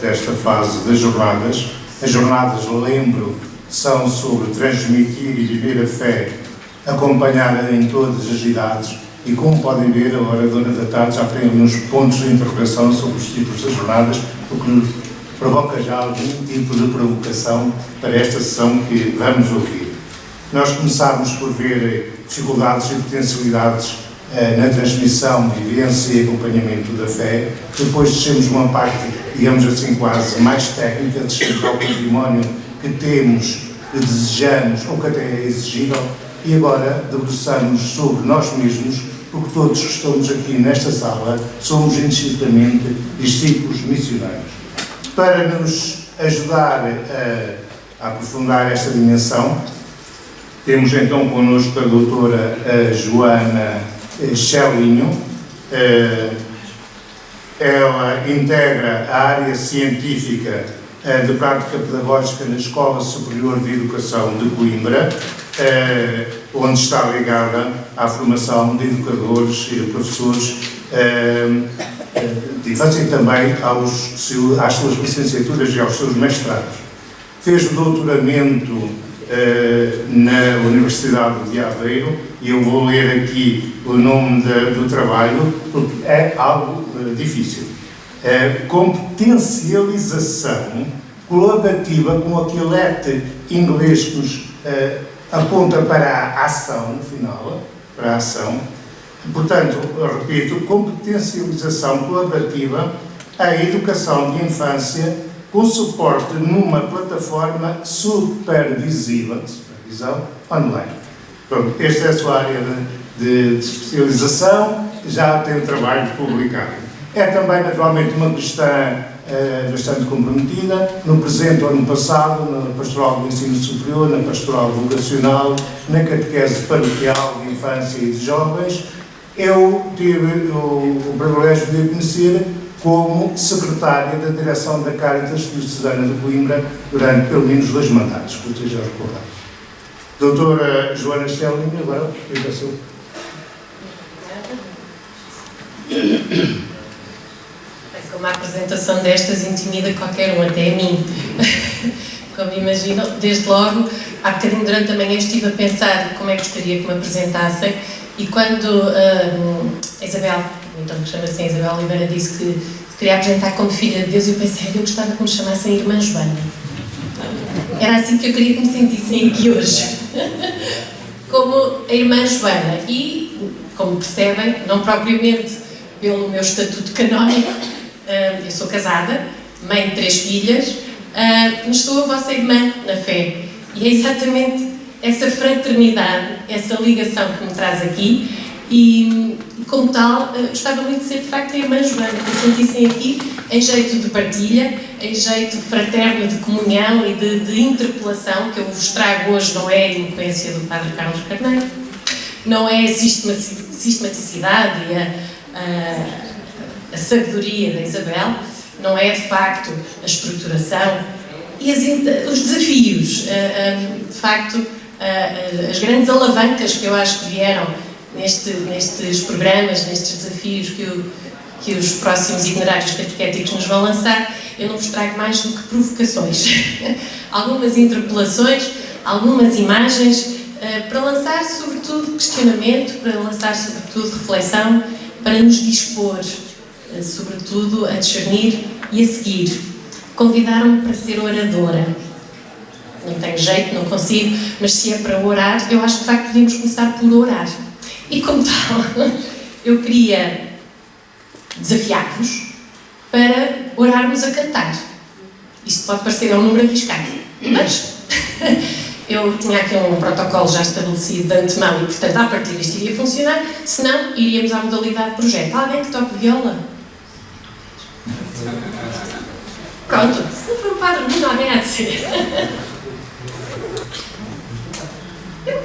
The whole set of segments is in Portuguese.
desta fase das jornadas. As jornadas, lembro, são sobre transmitir e viver a fé, acompanhada em todas as idades, e como podem ver, a oradora da tarde já tem alguns pontos de interrogação sobre os títulos das jornadas, o que provoca já algum tipo de provocação para esta sessão que vamos ouvir. Nós começámos por ver dificuldades e potencialidades na transmissão, vivência e acompanhamento da fé. Depois descemos uma parte, digamos assim, quase mais técnica, descemos ao património que temos, que desejamos ou que até é exigível, e agora debruçamos sobre nós mesmos, porque todos que estamos aqui nesta sala somos intrinsecamente discípulos missionários. Para nos ajudar a aprofundar esta dimensão, temos então connosco a doutora Joana Chelinho. Ela integra a área científica de prática pedagógica na Escola Superior de Educação de Coimbra, onde está ligada à formação de educadores e de professores de infância e também às suas licenciaturas e aos seus mestrados. Fez o doutoramento na Universidade de Aveiro, e eu vou ler aqui o nome do trabalho, porque é algo difícil. Competencialização colaborativa, com aquele inglês que nos aponta para a ação, no final, para a ação. Portanto, eu repito, competencialização colaborativa à educação de infância com suporte numa plataforma supervisão online. Pronto, esta é a sua área de especialização, já tem trabalho publicado. É também, naturalmente, uma cristã bastante comprometida, no presente ou no passado, na pastoral do ensino superior, na pastoral vocacional, na catequese paroquial de infância e de jovens. Eu tive o privilégio de a conhecer como secretária da direção da Caritas Diocesana de Coimbra durante pelo menos 2 mandatos, que eu esteja a recordar. Doutora Joana Chelinho, agora, explicação. Uma apresentação destas intimida qualquer um, até a mim. Como imaginam, desde logo, há bocadinho durante a manhã estive a pensar como é que gostaria que me apresentassem, e quando a Isabel, então que chama assim Isabel Oliveira, disse que se queria apresentar como filha de Deus, eu pensei, eu gostava que me chamassem Irmã Joana. Era assim que eu queria que me sentissem aqui hoje. Como a Irmã Joana. E, como percebem, não propriamente pelo meu estatuto canónico, eu sou casada, mãe de 3 filhas, mas sou a vossa irmã na fé. E é exatamente essa fraternidade, essa ligação que me traz aqui, e como tal, gostava muito de ser de facto a Irmã Joana, que me sentissem aqui em jeito de partilha, em jeito fraterno, de comunhão e de interpelação, que eu vos trago hoje. Não é a eloquência do Padre Carlos Carneiro, não é a sistematicidade e a sabedoria da Isabel, não é de facto a estruturação e os desafios, de facto as grandes alavancas que eu acho que vieram nestes programas, nestes desafios que os próximos itinerários catequéticos nos vão lançar. Eu não vos trago mais do que provocações, algumas interpelações, algumas imagens, para lançar sobretudo questionamento, para lançar sobretudo reflexão, para nos dispor sobretudo a discernir e a seguir. Convidaram-me para ser oradora. Não tenho jeito, não consigo, mas se é para orar, eu acho que de facto podíamos começar por orar. E como tal, eu queria desafiar-vos para orarmos a cantar. Isto pode parecer um número arriscado, mas eu tinha aqui um protocolo já estabelecido de antemão e, portanto, a partir disto iria funcionar, senão iríamos à modalidade de projeto. Alguém que toque viola? Pronto, se não for o Padre Nuno, alguém há de ser.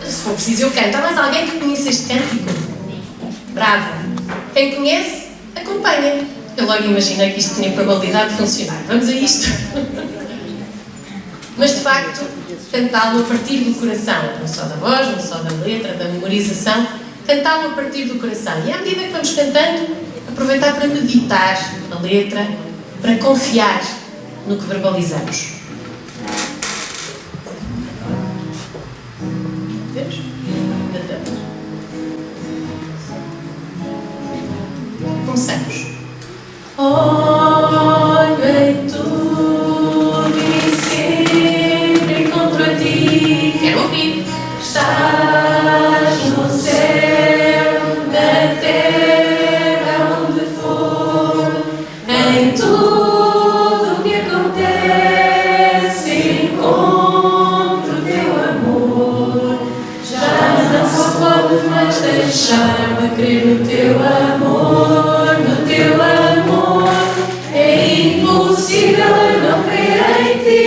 Se for preciso eu canto. Há mais alguém que conhece este cântico? Bravo! Quem conhece, acompanha. Eu logo imaginei que isto tinha probabilidade de funcionar. Vamos a isto? Mas de facto, cantá-lo a partir do coração, não só da voz, não só da letra, da memorização, cantá-lo a partir do coração. E à medida que vamos cantando, aproveitar para meditar a letra, para confiar no que verbalizamos. Vemos? Começamos. Olho em tudo e sempre encontro a ti. Quero ouvir. Estás no céu, na terra, onde for, em tudo o que acontece, encontro o teu amor. Já não só podes mais deixar de crer no teu amor, no teu amor. É impossível eu não crer em ti,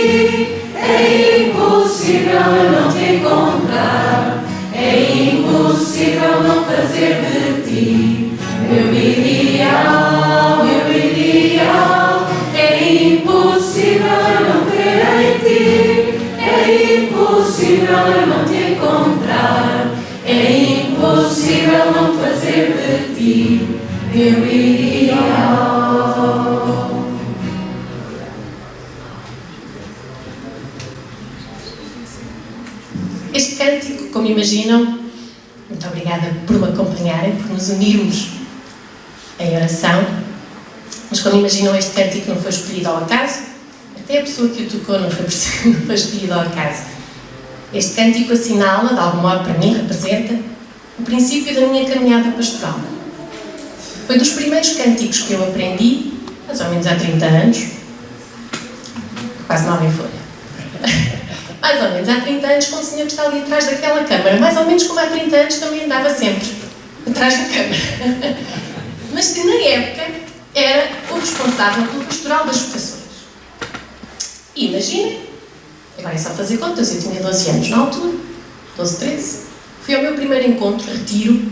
é impossível eu não te encontrar, é impossível não fazer de ti meu ideal, meu ideal. É impossível eu não crer em ti, é impossível eu não te encontrar, é impossível não fazer de ti meu ideal. Este cântico, como imaginam, muito obrigada por me acompanharem, por nos unirmos em oração, mas como imaginam, este cântico não foi escolhido ao acaso, até a pessoa que o tocou não foi escolhido ao acaso. Este cântico assinala, de algum modo para mim, representa o princípio da minha caminhada pastoral. Foi dos primeiros cânticos que eu aprendi, mais ou menos há 30 anos, quase nova em folha. Mais ou menos há 30 anos, com o senhor que está ali atrás daquela câmara. Mais ou menos como há 30 anos também andava sempre atrás da câmara. Mas que na época era o responsável pelo pastoral das vocações. E imaginem, agora é só fazer contas, eu tinha 12 anos na altura, 12, 13. Fui ao meu primeiro encontro, retiro,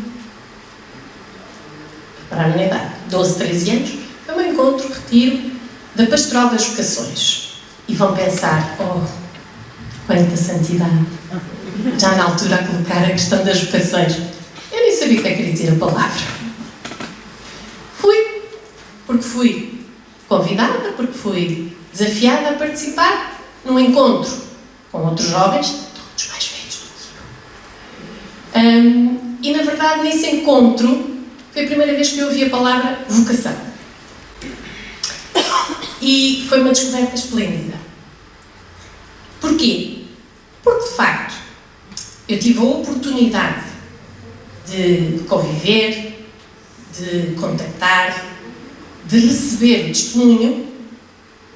para a minha idade, 12, 13 anos, foi o meu encontro, retiro, da pastoral das vocações. E vão pensar, oh, quanta santidade, já na altura a colocar a questão das vocações. Eu nem sabia o que é que queria dizer a palavra. Fui, porque fui convidada, porque fui desafiada a participar num encontro com outros jovens, todos mais velhos do que eu. E na verdade, nesse encontro, foi a primeira vez que eu ouvi a palavra vocação. E foi uma descoberta esplêndida. Porquê? Porque, de facto, eu tive a oportunidade de conviver, de contactar, de receber testemunho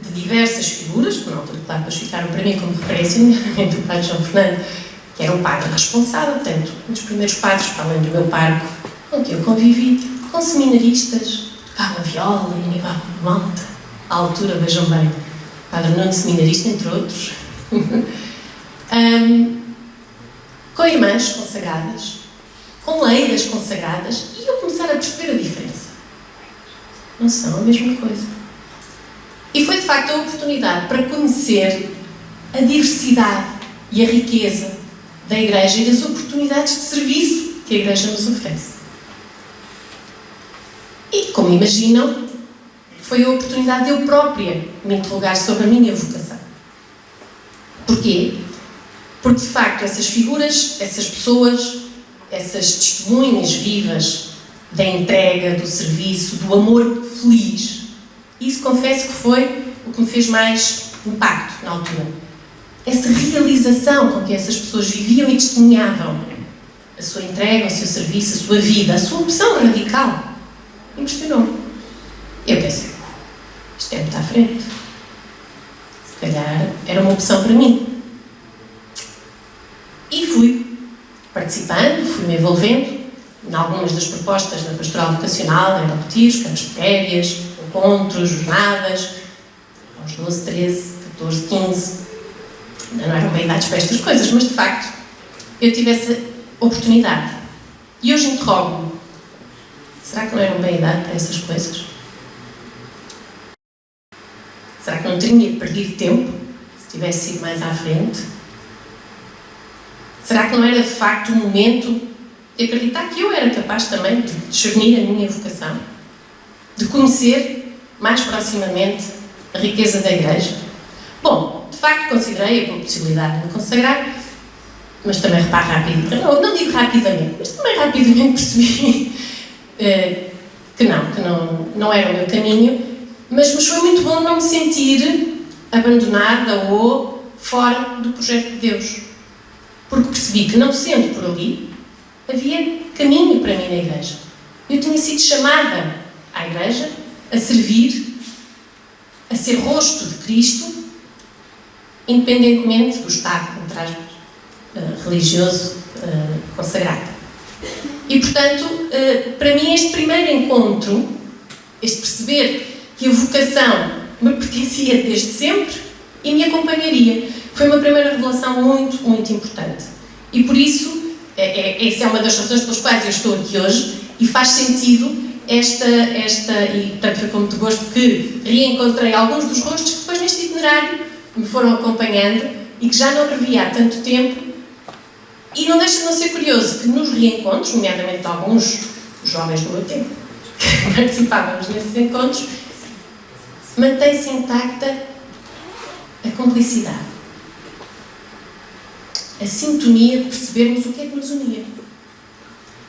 de diversas figuras, que na altura, claro, depois ficaram para mim como referência, nomeadamente o padre João Fernando, que era o padre responsável, portanto, um dos primeiros padres, para além do meu pároco, com que eu convivi, com seminaristas, tocavam viola e animavam malta. À altura, vejam bem, padre Nuno seminarista, entre outros. Com irmãs consagradas, com leigas consagradas, e eu começar a perceber a diferença. Não são a mesma coisa. E foi de facto a oportunidade para conhecer a diversidade e a riqueza da Igreja e das oportunidades de serviço que a Igreja nos oferece. E, como imaginam, foi a oportunidade de eu própria me interrogar sobre a minha vocação. Porquê? Porque, de facto, essas figuras, essas pessoas, essas testemunhas vivas da entrega, do serviço, do amor feliz, isso confesso que foi o que me fez mais impacto na altura. Essa realização com que essas pessoas viviam e testemunhavam a sua entrega, o seu serviço, a sua vida, a sua opção radical, impressionou-me. Eu pensei, isto é muito à frente. Se calhar era uma opção para mim. E fui participando, fui-me envolvendo em algumas das propostas da pastoral vocacional, eram retiros, campos de férias, encontros, jornadas, aos 12, 13, 14, 15. Ainda não eram bem idades para estas coisas, mas de facto eu tive essa oportunidade. E hoje interrogo-me, será que não eram bem idade para essas coisas? Será que não teria perdido tempo se tivesse sido mais à frente? Será que não era de facto o momento de acreditar que eu era capaz também de discernir a minha vocação? De conhecer mais proximamente a riqueza da Igreja? Bom, de facto considerei a possibilidade de me consagrar, mas também reparo rapidamente, não digo rapidamente, mas também rapidamente percebi que não era o meu caminho, mas foi muito bom não me sentir abandonada ou fora do projeto de Deus, porque percebi que, não sendo por ali, havia caminho para mim na Igreja. Eu tinha sido chamada à Igreja a servir, a ser rosto de Cristo, independentemente do estado, entre aspas, religioso consagrado. E, portanto, para mim este primeiro encontro, este perceber que a vocação me pertencia desde sempre e me acompanharia, foi uma primeira revelação muito, muito importante. E por isso, essa é uma das razões pelas quais eu estou aqui hoje, e faz sentido e portanto foi com muito gosto que reencontrei alguns dos rostos que depois neste itinerário me foram acompanhando e que já não revia há tanto tempo. E não deixa de não ser curioso que nos reencontros, nomeadamente alguns jovens do meu tempo, que participávamos nesses encontros, mantém-se intacta a cumplicidade, a sintonia de percebermos o que é que nos unia.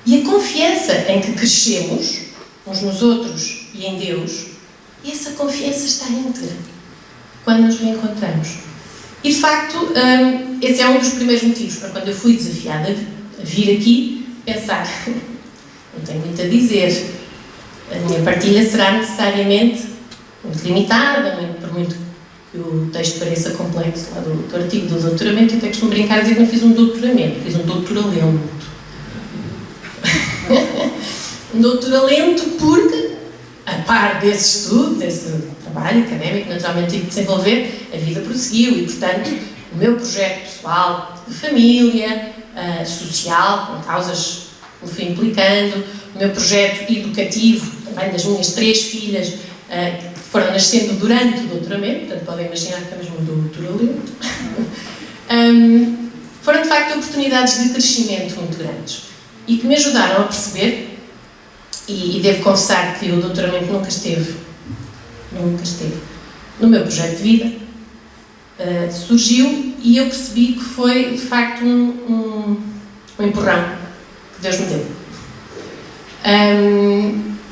E a confiança em que crescemos, uns nos outros e em Deus, e essa confiança está íntegra quando nos reencontramos. E, de facto, esse é um dos primeiros motivos para quando eu fui desafiada a vir aqui pensar, não tenho muito a dizer, a minha partilha será necessariamente muito limitada, por muito que o texto pareça complexo lá do artigo do doutoramento. Eu até costumo brincar a dizer que não fiz um doutoramento, fiz um doutoralento. Um doutoralento porque, a par desse estudo, desse trabalho académico, naturalmente tive de desenvolver, a vida prosseguiu e, portanto, o meu projeto pessoal, de família, social, com causas que me fui implicando, o meu projeto educativo, também das minhas 3 filhas, que foram nascendo durante o doutoramento, portanto, podem imaginar que é mesmo um doutoralento, foram, de facto, oportunidades de crescimento muito grandes e que me ajudaram a perceber, e devo confessar que o doutoramento nunca esteve no meu projeto de vida, surgiu e eu percebi que foi, de facto, um empurrão que Deus me deu.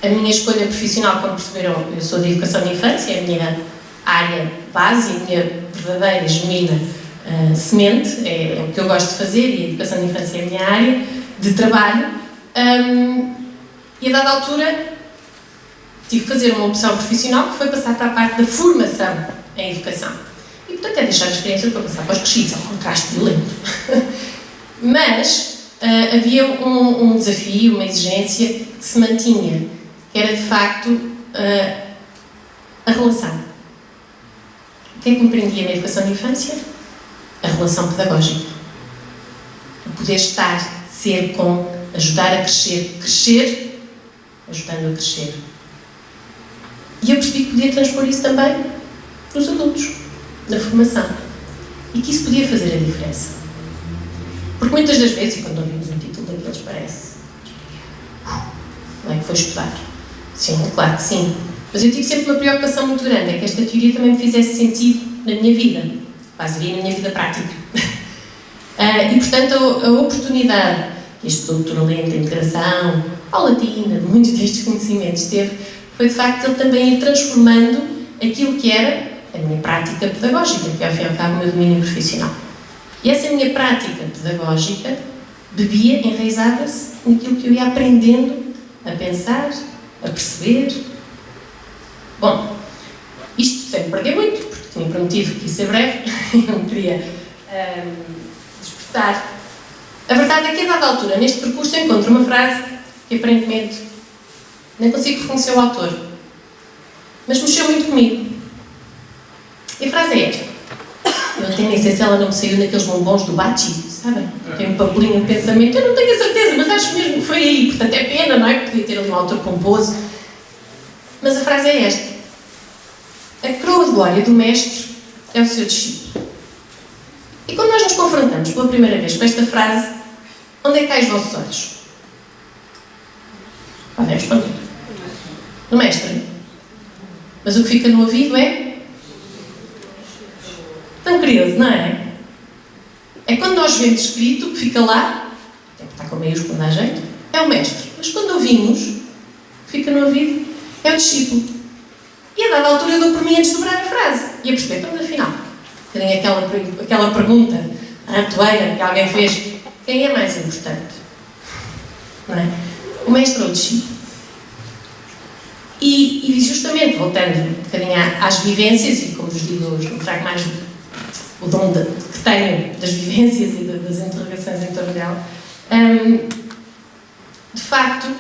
A minha escolha profissional, como perceberam, eu sou de educação de infância, é a minha área base, a minha verdadeira, genuína semente, é o que eu gosto de fazer, e a educação de infância é a minha área de trabalho. E a dada altura tive que fazer uma opção profissional que foi passar para a parte da formação em educação. E, portanto, é deixar a experiência para passar para os crescidos, é um contraste violento. Mas havia um desafio, uma exigência que se mantinha, que era, de facto, a relação. O que é que me prendia na educação de infância? A relação pedagógica. O poder estar, ser com, ajudar a crescer, crescer ajudando a crescer. E eu percebi que podia transpor isso também nos adultos, na formação. E que isso podia fazer a diferença. Porque muitas das vezes, e quando ouvimos um título daqueles, parece não é que foi estudar? Sim, claro que sim. Mas eu tive sempre uma preocupação muito grande, é que esta teoria também me fizesse sentido na minha vida. Quase diria na minha vida prática. E, portanto, a oportunidade que este doutoramento de integração paulatina, de muitos destes conhecimentos teve, foi de facto ele também ir transformando aquilo que era a minha prática pedagógica, que ao fim e ao cabo o meu domínio profissional. E essa minha prática pedagógica bebia, enraizava-se naquilo que eu ia aprendendo a pensar, a perceber. Bom, isto sem perder muito, porque tinha prometido que ia ser breve e não queria dispersar. A verdade é que a dada altura, neste percurso, eu encontro uma frase que aparentemente nem consigo reconhecer o autor, mas mexeu muito comigo. E a frase é esta. Eu até nem sei se ela não me saiu naqueles bombons do Bachi, sabem? Tem um papelinho de pensamento, eu não tenho a certeza, mas acho mesmo que foi aí, portanto é pena, não é? Podia ter ali um autor pomposo. Mas a frase é esta. A coroa de glória do mestre é o seu discípulo. E quando nós nos confrontamos pela primeira vez com esta frase, onde é que caem os vossos olhos? Podem responder. No mestre. Mas o que fica no ouvido é tão curioso, não é? É quando nós vemos escrito, o que fica lá, tem que estar com meios quando dá jeito, é o mestre. Mas quando ouvimos, o que fica no ouvido é o discípulo. E a dada altura eu dou por mim a desdobrar a frase e a perceber, então afinal, tem aquela pergunta ratoeira que alguém fez, quem é mais importante? Não é? O mestre ou o discípulo? E justamente, voltando um bocadinho às vivências, e como vos digo hoje, não trago mais o dom que tenho das vivências e das interrogações em torno dela, de facto,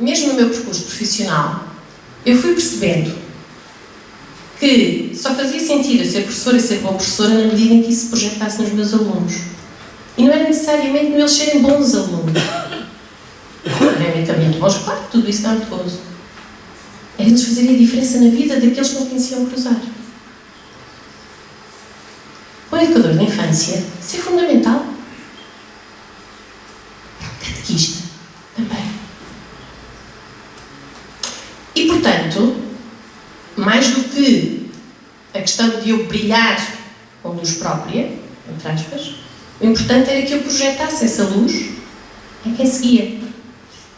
mesmo no meu percurso profissional, eu fui percebendo que só fazia sentido eu ser professora e ser boa professora na medida em que isso se projetasse nos meus alunos. E não era necessariamente eles serem bons alunos. Academicamente bons, claro, tudo isso é harmonioso. Era eles fazerem a diferença na vida daqueles com quem se iam cruzar. O educador da infância, isso é fundamental. Catequista, também. E, portanto, mais do que a questão de eu brilhar com luz própria, entre aspas, o importante era que eu projetasse essa luz em quem seguia.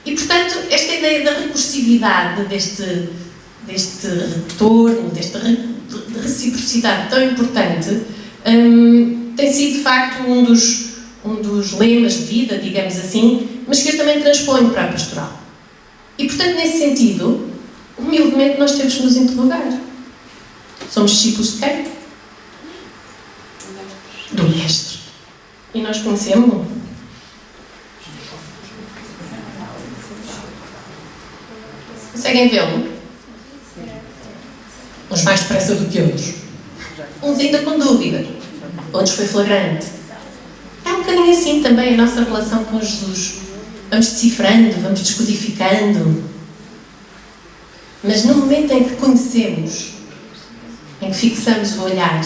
E, portanto, esta ideia da recursividade, deste retorno, desta reciprocidade tão importante, tem sido, de facto, um dos lemas de vida, digamos assim, mas que eu também transponho para a pastoral. E, portanto, nesse sentido, humildemente nós temos que nos interrogar. Somos discípulos de quem? Do Mestre. E nós conhecemos-o? Conseguem vê-lo? Uns mais depressa do que outros. Uns ainda com dúvida. Outros foi flagrante. É um bocadinho assim também a nossa relação com Jesus. Vamos decifrando, vamos descodificando. Mas no momento em que conhecemos, em que fixamos o olhar,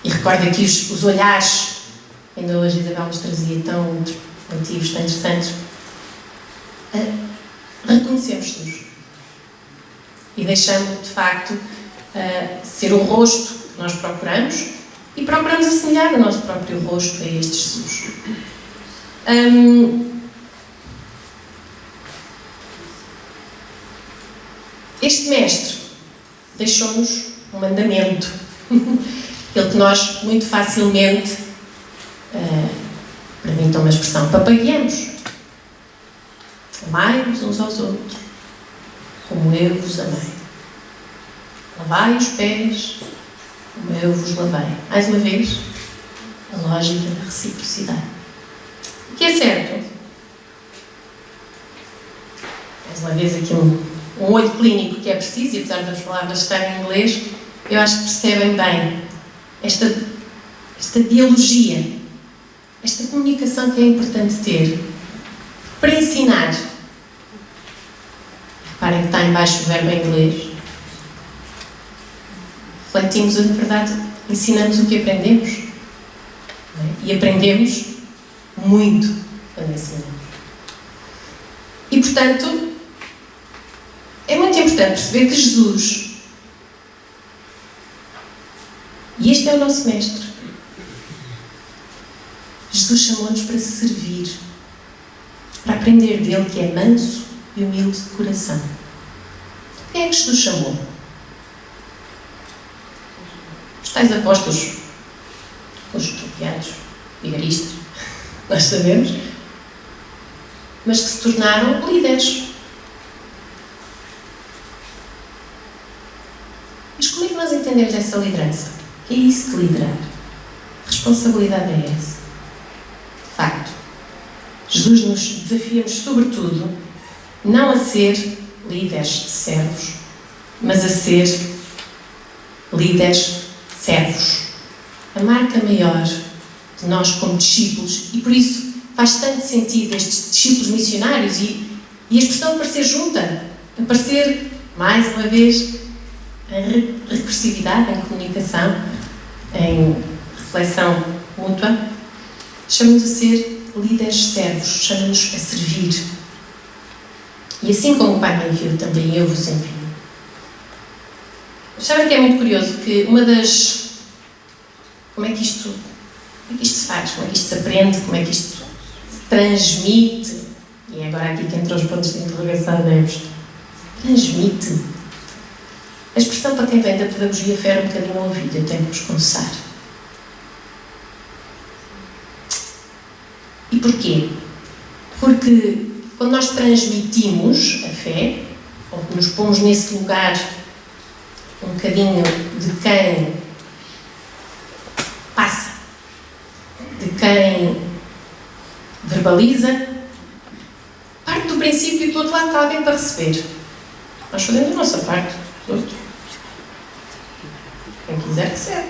e recordo aqui os olhares, ainda hoje a Isabel nos trazia tão motivos, tão interessantes, reconhecemos Jesus. E deixamos, de facto, ser o rosto que nós procuramos e procuramos assemelhar o nosso próprio rosto a este Jesus. Este mestre deixou-nos um mandamento, aquele que nós muito facilmente, permitam uma expressão, papagueamos. Amai-vos uns aos outros, como eu vos amei. Lavai os pés, como eu vos lavei. Mais uma vez, a lógica da reciprocidade. O que é certo? Mais uma vez aqui um olho clínico que é preciso, e apesar das palavras estarem em inglês, eu acho que percebem bem esta dialogia, esta comunicação que é importante ter para ensinar. Reparem que está em baixo o verbo em inglês. Refletimos a verdade, ensinamos o que aprendemos. Não é? E aprendemos muito quando ensinamos. E, portanto, é muito importante perceber que Jesus, e este é o nosso Mestre, Jesus chamou-nos para servir, para aprender dele que é manso e humilde de coração. Quem é que Jesus chamou? Os tais apóstolos, os estupiados, vigaristas, nós sabemos, mas que se tornaram líderes. Mas como é que nós entendemos essa liderança? O que é isso de liderar? Que responsabilidade é essa? De facto, Jesus nos desafia-nos, sobretudo, não a ser líderes de servos, mas a ser líderes servos. A marca maior de nós como discípulos, e por isso faz tanto sentido estes discípulos missionários e a expressão aparecer junta, aparecer, mais uma vez, em recursividade, em comunicação, em reflexão mútua, chama-nos a ser líderes servos, chama-nos a servir. E assim como o Pai me enviou, também eu vos envio. Sabem que é muito curioso que uma das... Como é que isto se faz? Como é que isto se aprende? Como é que isto se transmite? E é agora aqui que entram os pontos de interrogação, Neves. Transmite. A expressão, para quem vem da pedagogia, fere um bocadinho o ouvido, eu tenho que vos confessar. E porquê? Porque quando nós transmitimos a fé, ou nos pomos nesse lugar um bocadinho de quem passa, de quem verbaliza, parte do princípio que do outro lado está alguém para receber. Nós fazemos a nossa parte, do outro. Quem quiser, recebe.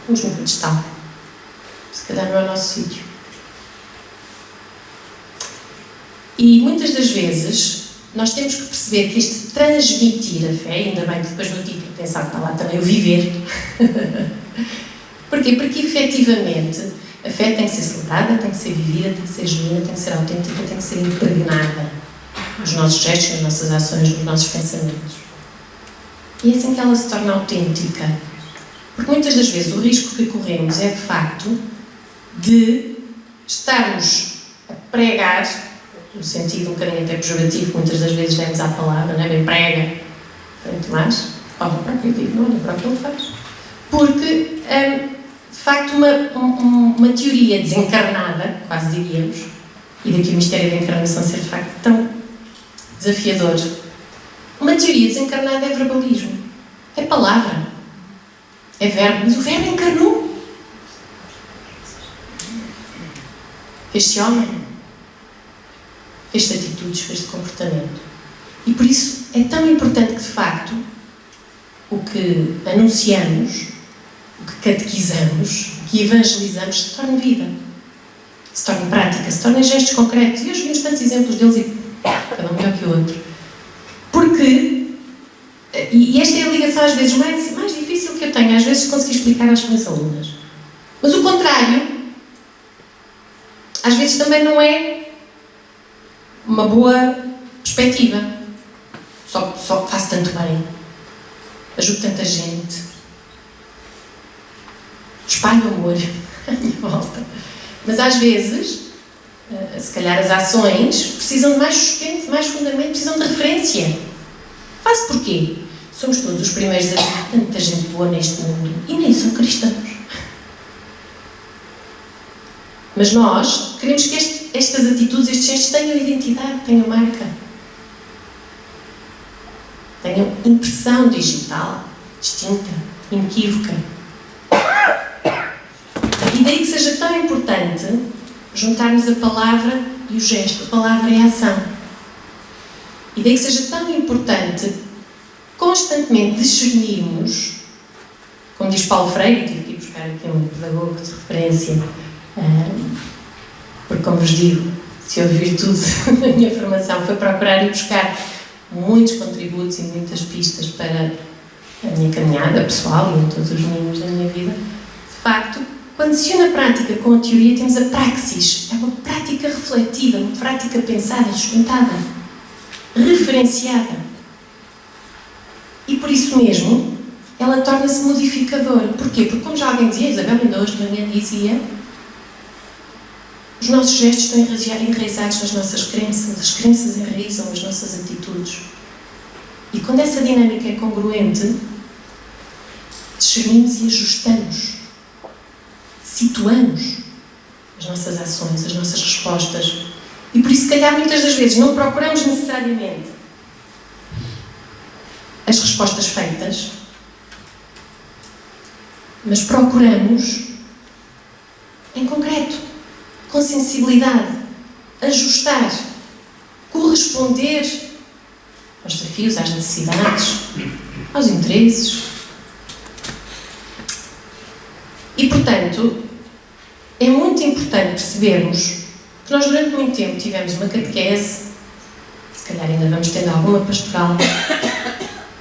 Vamos no pedestal. Se calhar não é o nosso sítio. E muitas das vezes nós temos que perceber que este transmitir a fé, ainda bem que depois no título pensar que está lá também o viver. Porquê? Porque efetivamente a fé tem que ser celebrada, tem que ser vivida, tem que ser genuína, tem que ser autêntica, tem que ser impregnada nos nossos gestos, nas nossas ações, nos nossos pensamentos. E é assim que ela se torna autêntica. Porque muitas das vezes o risco que corremos é de facto de estarmos a pregar, no sentido um bocadinho até pejorativo, muitas das vezes demos à palavra, não é? Bem prega, frente mais, olha para que eu digo, não olha para o que ele faz. Porque, de facto, uma teoria desencarnada, quase diríamos, e daqui o mistério da encarnação ser de facto tão desafiador, uma teoria desencarnada é verbalismo, é palavra, é verbo, mas o verbo encarnou. Fez-se homem, fez-se atitudes, fez-se comportamento. E por isso é tão importante que, de facto, o que anunciamos, o que catequizamos, o que evangelizamos, se torne vida, se torne prática, se torne gestos concretos. E hoje vimos tantos exemplos deles e cada um melhor que o outro. Porque, e esta é a ligação às vezes mais difícil que eu tenho, às vezes conseguir explicar às minhas alunas. Mas o contrário, às vezes também não é uma boa perspectiva. Só faço tanto bem, ajudo tanta gente, espalho amor à minha volta. Mas às vezes, se calhar as ações precisam de mais sustento, de mais fundamento, precisam de referência. Faço porquê? Somos todos os primeiros a dizer tanta gente boa neste mundo e nem são cristãos. Mas nós queremos que estas atitudes, estes gestos tenham identidade, tenham marca. Tenham impressão digital, distinta, inequívoca. E daí que seja tão importante juntarmos a palavra e o gesto. A palavra é a ação. E daí que seja tão importante constantemente discernirmos, como diz Paulo Freire, tive que ir buscar aqui um pedagogo de referência, porque, como vos digo, se eu vir tudo na minha formação, foi procurar ir buscar muitos contributos e muitas pistas para a minha caminhada pessoal e em todos os domínios da minha vida. De facto, quando se une a prática com a teoria, temos a praxis. É uma prática refletida, uma prática pensada, sustentada, referenciada. E por isso mesmo, ela torna-se modificadora. Porquê? Porque, como já alguém dizia, Isabel ainda hoje de manhã dizia, os nossos gestos estão enraizados nas nossas crenças, as crenças enraizam as nossas atitudes. E quando essa dinâmica é congruente, discernimos e ajustamos, situamos as nossas ações, as nossas respostas. E por isso, se calhar, muitas das vezes não procuramos necessariamente as respostas feitas, mas procuramos em concreto, com sensibilidade, ajustar, corresponder aos desafios, às necessidades, aos interesses. E, portanto, é muito importante percebermos que nós durante muito tempo tivemos uma catequese, se calhar ainda vamos tendo alguma pastoral,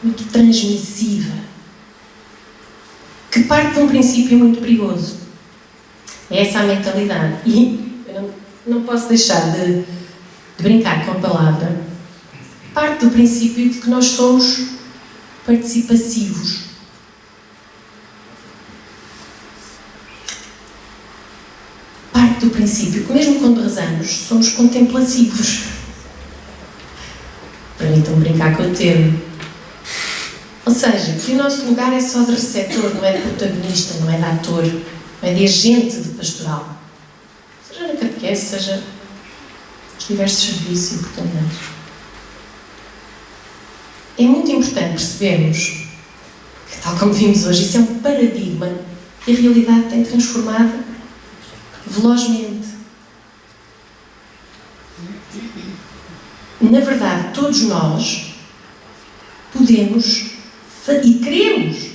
muito transmissiva, que parte de um princípio muito perigoso. É essa a mentalidade. E eu não posso deixar de brincar com a palavra. Parte do princípio de que nós somos participativos. Parte do princípio que mesmo quando rezamos, somos contemplativos. Permitam-me brincar com o termo. Ou seja, que o nosso lugar é só de receptor, não é de protagonista, não é de ator, não é de agente de pastoral. Seja na catequese, seja nos diversos serviços e oportunidades. É muito importante percebermos que, tal como vimos hoje, isso é um paradigma que a realidade tem transformado velozmente. Na verdade, todos nós podemos e queremos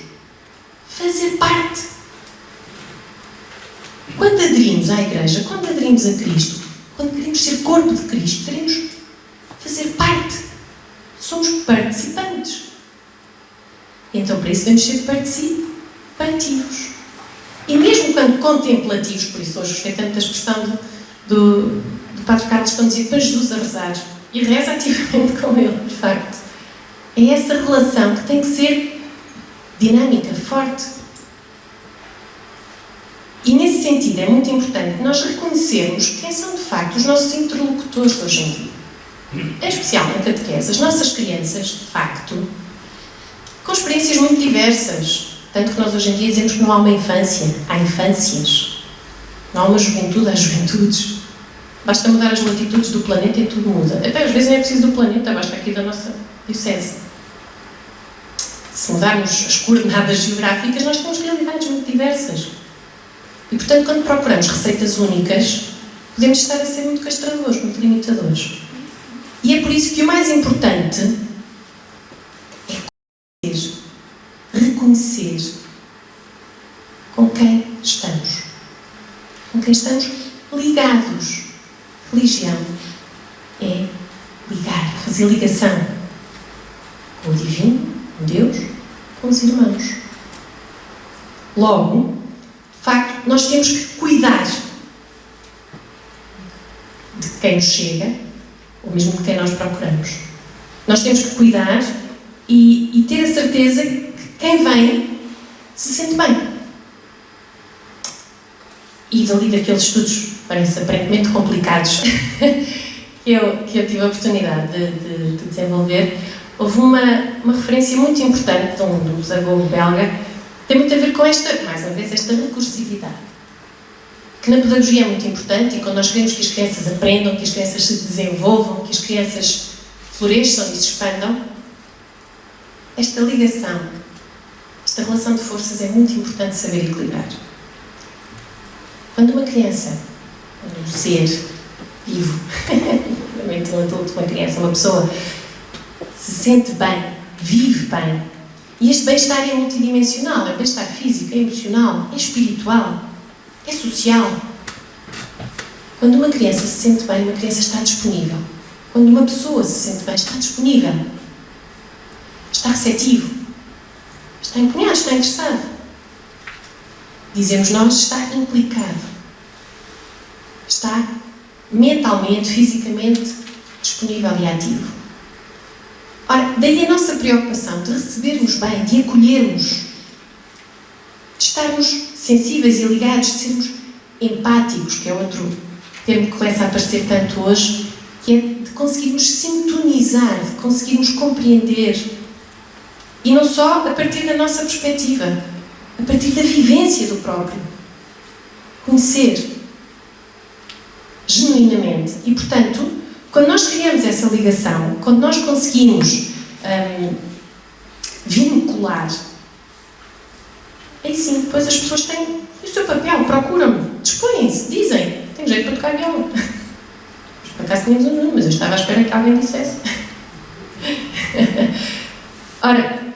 fazer parte. Quando aderimos à Igreja, quando aderimos a Cristo, quando queremos ser corpo de Cristo, queremos fazer parte. Somos participantes. Então, para isso, devemos ser participativos. E mesmo quando contemplativos, por isso hoje gostei tanto da expressão do Padre Carlos quando dizia para Jesus a rezar. E reza ativamente com ele, de facto. É essa relação que tem que ser dinâmica, forte. E nesse sentido é muito importante nós reconhecermos quem são de facto os nossos interlocutores hoje em dia. Em especial na catequese, as nossas crianças, de facto, com experiências muito diversas. Tanto que nós hoje em dia dizemos que não há uma infância, há infâncias. Não há uma juventude, há juventudes. Basta mudar as latitudes do planeta e tudo muda. Até às vezes não é preciso do planeta, basta aqui da nossa diocese. Se mudarmos as coordenadas geográficas, nós temos realidades muito diversas. E, portanto, quando procuramos receitas únicas, podemos estar a ser muito castradores, muito limitadores. E é por isso que o mais importante é reconhecer com quem estamos. Com quem estamos ligados. Religião é ligar, fazer ligação com o divino, com Deus, com os irmãos. Logo, de facto, nós temos que cuidar de quem nos chega, ou mesmo de quem nós procuramos. Nós temos que cuidar e ter a certeza que quem vem se sente bem. E dali daqueles estudos, parece aparentemente complicados, que eu tive a oportunidade de desenvolver, houve uma referência muito importante de um pedagogo belga, que tem muito a ver com esta, mais uma vez, esta recursividade. Que na pedagogia é muito importante e quando nós queremos que as crianças aprendam, que as crianças se desenvolvam, que as crianças floresçam e se expandam, esta ligação, esta relação de forças é muito importante saber equilibrar. Quando uma criança, um ser vivo, realmente um adulto, uma criança, uma pessoa, se sente bem, vive bem, e este bem-estar é multidimensional, é bem-estar físico, é emocional, é espiritual, é social. Quando uma criança se sente bem, uma criança está disponível. Quando uma pessoa se sente bem, está disponível, está receptivo, está empenhado, está interessado. Dizemos nós, está implicado. Está mentalmente, fisicamente disponível e ativo. Ora, daí a nossa preocupação de recebermos bem, de acolhermos, de estarmos sensíveis e ligados, de sermos empáticos, que é outro termo que começa a aparecer tanto hoje, que é de conseguirmos sintonizar, de conseguirmos compreender. E não só a partir da nossa perspectiva, a partir da vivência do próprio. Conhecer genuinamente. E, portanto, quando nós criamos essa ligação, quando nós conseguimos vincular, aí sim, depois as pessoas têm o seu papel, procuram-me, dispõem-se, dizem, tenho jeito para tocar violão. Por acaso tínhamos um número, mas eu estava à espera que alguém dissesse. Ora,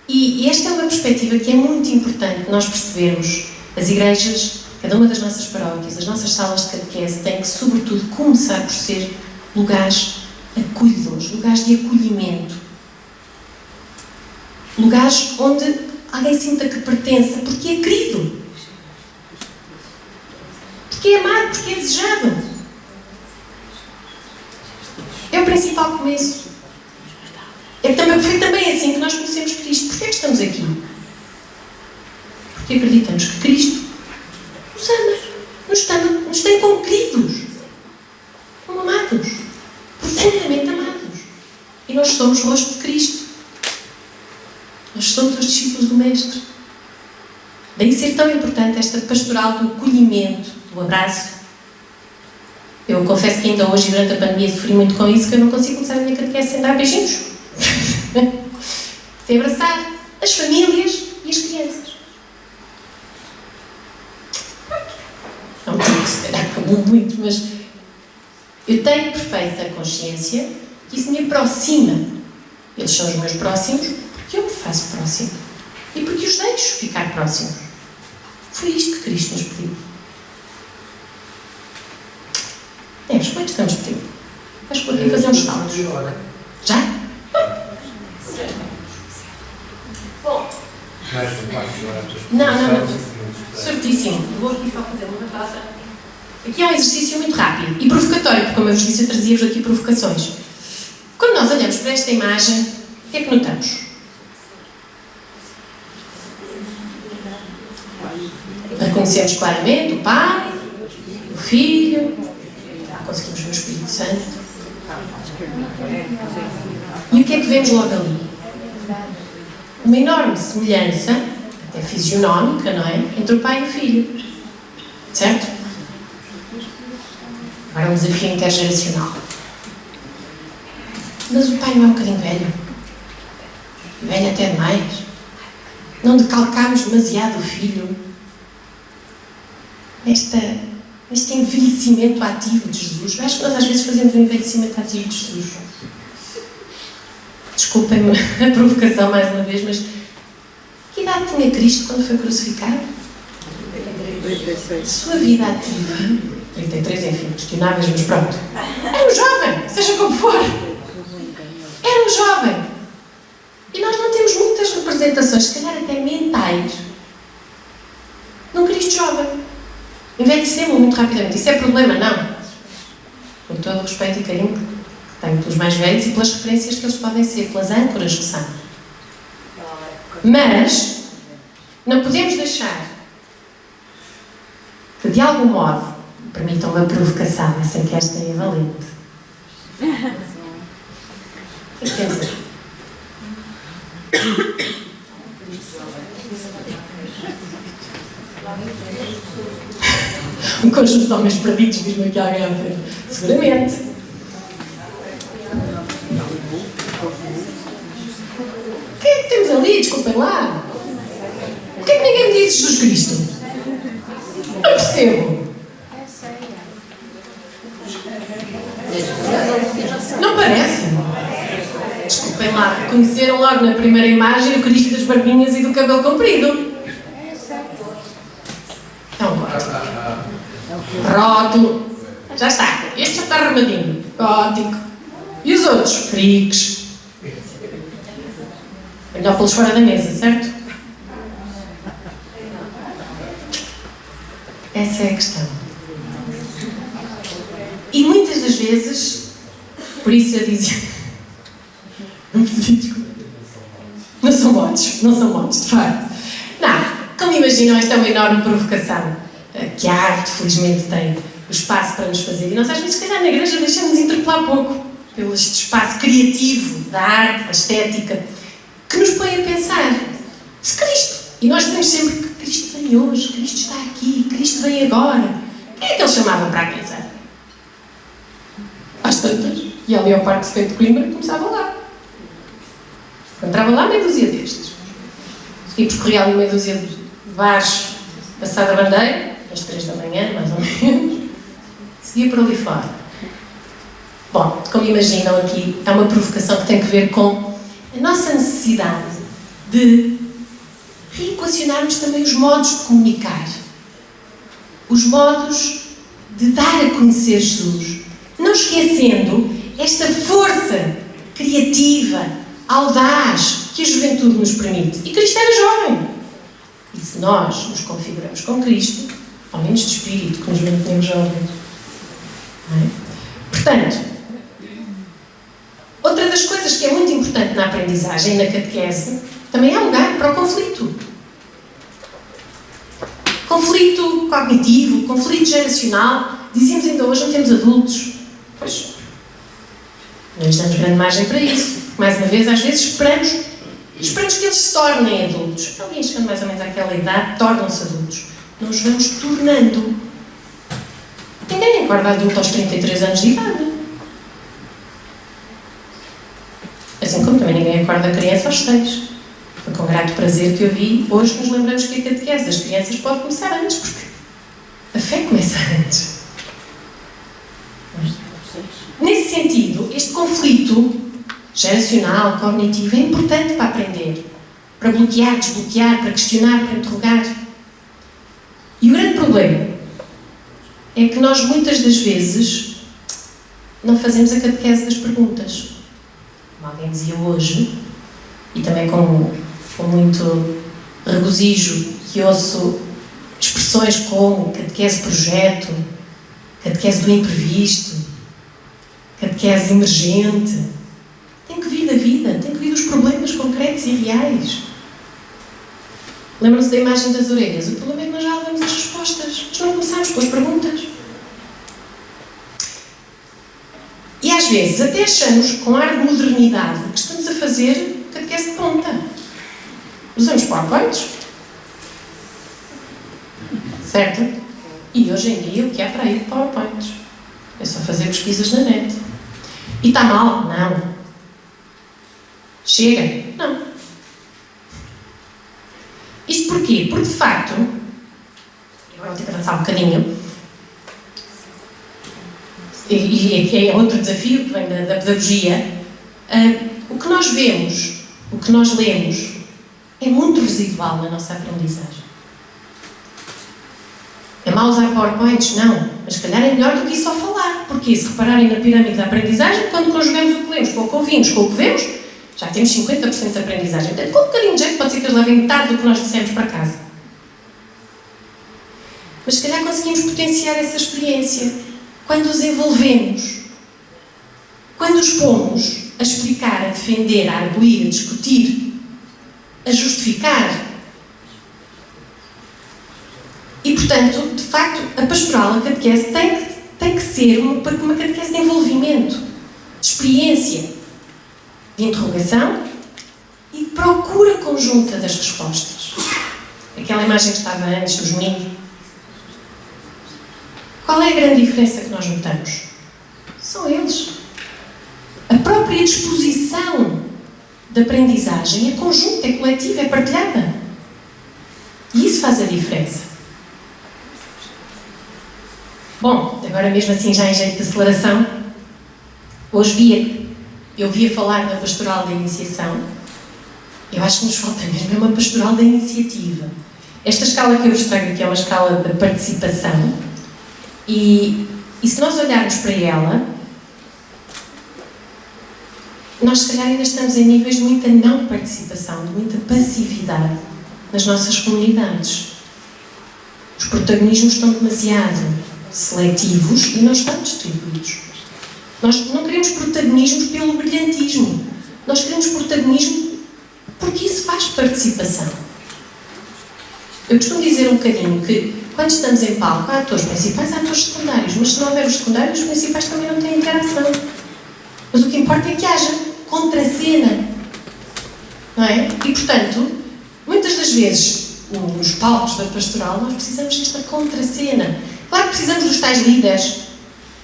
e esta é uma perspectiva que é muito importante nós percebermos. As igrejas, cada uma das nossas paróquias, as nossas salas de catequese têm que, sobretudo, começar por ser lugares acolhedores, lugares de acolhimento. Lugares onde alguém sinta que pertença, porque é querido, porque é amado, porque é desejado. É o principal começo. Foi também assim que nós conhecemos Cristo. Porquê é que estamos aqui? Porque acreditamos que Cristo nos ama, nos tem como queridos, como amados, profundamente amados. E nós somos o rosto de Cristo. Nós somos os discípulos do Mestre. Daí ser tão importante esta pastoral do acolhimento, do abraço. Eu confesso que ainda hoje, durante a pandemia, sofri muito com isso, que eu não consigo começar a minha catequese sem dar beijinhos. Sem abraçar as famílias e as crianças. Não digo, se calhar acabou muito, mas eu tenho perfeita consciência que isso me aproxima. Eles são os meus próximos porque eu me faço próximo. E porque os deixo ficar próximos. Foi isto que Cristo nos pediu. Temos, quanto estamos pedindo? Vais por aqui fazer uns saltos. Já? Bom. Não. Certíssimo. Vou aqui só fazer uma batata. Aqui é um exercício muito rápido e provocatório, porque, como eu vos disse, eu trazia-vos aqui provocações. Quando nós olhamos para esta imagem, o que é que notamos? Reconhecemos claramente o Pai, o Filho, conseguimos ver o Espírito Santo. E o que é que vemos logo ali? Uma enorme semelhança, até fisionómica, não é? Entre o Pai e o Filho. Certo? Agora um desafio intergeracional. Mas o Pai não é um bocadinho velho? Velho até demais? Não decalcámos demasiado o Filho? Este envelhecimento ativo de Jesus. Eu acho que nós às vezes fazemos um envelhecimento ativo de Jesus. Desculpem-me a provocação mais uma vez, mas que idade tinha Cristo quando foi crucificado? Sua vida ativa, 33, enfim, questionáveis, mas pronto. Era um jovem, seja como for. Era um jovem. E nós não temos muitas representações, se calhar até mentais, num Cristo jovem. Envelhecemos muito rapidamente. Isso é problema? Não. Com todo o respeito e carinho que tenho pelos mais velhos e pelas referências que eles podem ser, pelas âncoras que são. Mas não podemos deixar que, de algum modo, permitam uma provocação, mas sem que esta é valente. O que é que temos aqui? Um conjunto de homens perdidos, diz-me aqui alguém à frente. Seguramente. O que é que temos ali? Desculpem lá. Por que é que ninguém me diz Jesus Cristo? Não percebo. Não parece? Desculpem lá. Reconheceram logo na primeira imagem o Cristo das barbinhas e do cabelo comprido. Rótulo. Já está. Este já está arrumadinho. Gótico. E os outros? Freaks. Melhor pô-los fora da mesa, certo? Essa é a questão. E muitas das vezes, por isso eu dizia... Não são modos, de facto. Não, como imaginam, esta é uma enorme provocação. Que a arte, felizmente, tem o espaço para nos fazer. E nós, às vezes, se calhar, na igreja, deixamos interpelar pouco pelo este espaço criativo da arte, da estética, que nos põe a pensar se Cristo. E nós dizemos sempre que Cristo vem hoje, Cristo está aqui, Cristo vem agora. Quem é que ele chamava para a mesa? Às tantas. E ali ao Parque Secreto de Coimbra começava lá. Entrava lá meia dúzia destes. E percorria ali meia dúzia de bares, passada a bandeira, às 3 da manhã, mais ou menos, seguia por ali fora. Bom, como imaginam aqui, é uma provocação que tem que ver com a nossa necessidade de reequacionarmos também os modos de comunicar, os modos de dar a conhecer Jesus, não esquecendo esta força criativa, audaz, que a juventude nos permite. E Cristo era jovem. E se nós nos configuramos com Cristo, ao menos de espírito, que nos mantenemos jovens. Não é? Portanto, outra das coisas que é muito importante importante na aprendizagem, na catequese, também há lugar para o conflito. Conflito cognitivo, conflito geracional. Dizíamos ainda hoje, não temos adultos. Pois, não lhes damos grande margem para isso. Mais uma vez, às vezes esperamos que eles se tornem adultos. Alguém chegando mais ou menos àquela idade, tornam-se adultos. Não os vamos tornando. Ninguém acorda adulto aos 33 anos de idade. Assim como também ninguém acorda criança aos 6. Foi com grato prazer que eu vi. Hoje nos lembramos que a catequese das crianças pode começar antes, porque a fé começa antes. Nesse sentido, este conflito geracional, cognitivo, é importante para aprender. Para bloquear, desbloquear, para questionar, para interrogar. E o grande problema é que nós, muitas das vezes, não fazemos a catequese das perguntas. Como alguém dizia hoje, e também com muito regozijo, que ouço expressões como catequese projeto, catequese do imprevisto, catequese emergente. Tem que vir da vida, tem que vir dos problemas concretos e reais. Lembram-se da imagem das orelhas? O problema é que nós já levamos as respostas, mas não começamos com as perguntas. E às vezes até achamos, com ar de modernidade, que estamos a fazer catequese de ponta. Usamos PowerPoints. Certo? E hoje em dia o que há para aí de PowerPoints? É só fazer pesquisas na net. E está mal? Não. Chega? Não. Isto porquê? Porque, de facto, agora vou ter que avançar um bocadinho, e é outro desafio que vem da pedagogia, o que nós vemos, o que nós lemos, é muito residual na nossa aprendizagem. É mau usar PowerPoints? Não. Mas, se calhar, é melhor do que só falar. Porque, se repararem na pirâmide da aprendizagem, quando conjugamos o que lemos com o que ouvimos, com o que vemos, já temos 50% de aprendizagem. Portanto, com um bocadinho de jeito, pode ser que eles levem metade do que nós dissemos para casa. Mas, se calhar, conseguimos potenciar essa experiência quando os envolvemos. Quando os pomos a explicar, a defender, a arguir, a discutir, a justificar. E, portanto, de facto, a pastoral, a catequese, tem que ser uma catequese de envolvimento, de experiência, de interrogação e de procura conjunta das respostas. Aquela imagem que estava antes dos meninos. Qual é a grande diferença que nós notamos? São eles. A própria disposição de aprendizagem é conjunta, é coletiva, é partilhada. E isso faz a diferença. Bom, agora mesmo assim, já em jeito de aceleração, hoje eu via falar da pastoral da iniciação. Eu acho que nos falta mesmo uma pastoral da iniciativa. Esta escala que eu vos trago aqui é uma escala de participação e se nós olharmos para ela, nós se calhar ainda estamos em níveis de muita não participação, de muita passividade nas nossas comunidades. Os protagonismos estão demasiado seletivos e não estão distribuídos. Nós não queremos protagonismos pelo brilhantismo. Nós queremos protagonismo porque isso faz participação. Eu costumo dizer um bocadinho que, quando estamos em palco, há atores principais, há atores secundários, mas se não houver os secundários, os principais também não têm interação. Mas o que importa é que haja contracena. Não é? E, portanto, muitas das vezes, nos palcos da pastoral, nós precisamos desta contracena. Claro que precisamos dos tais líderes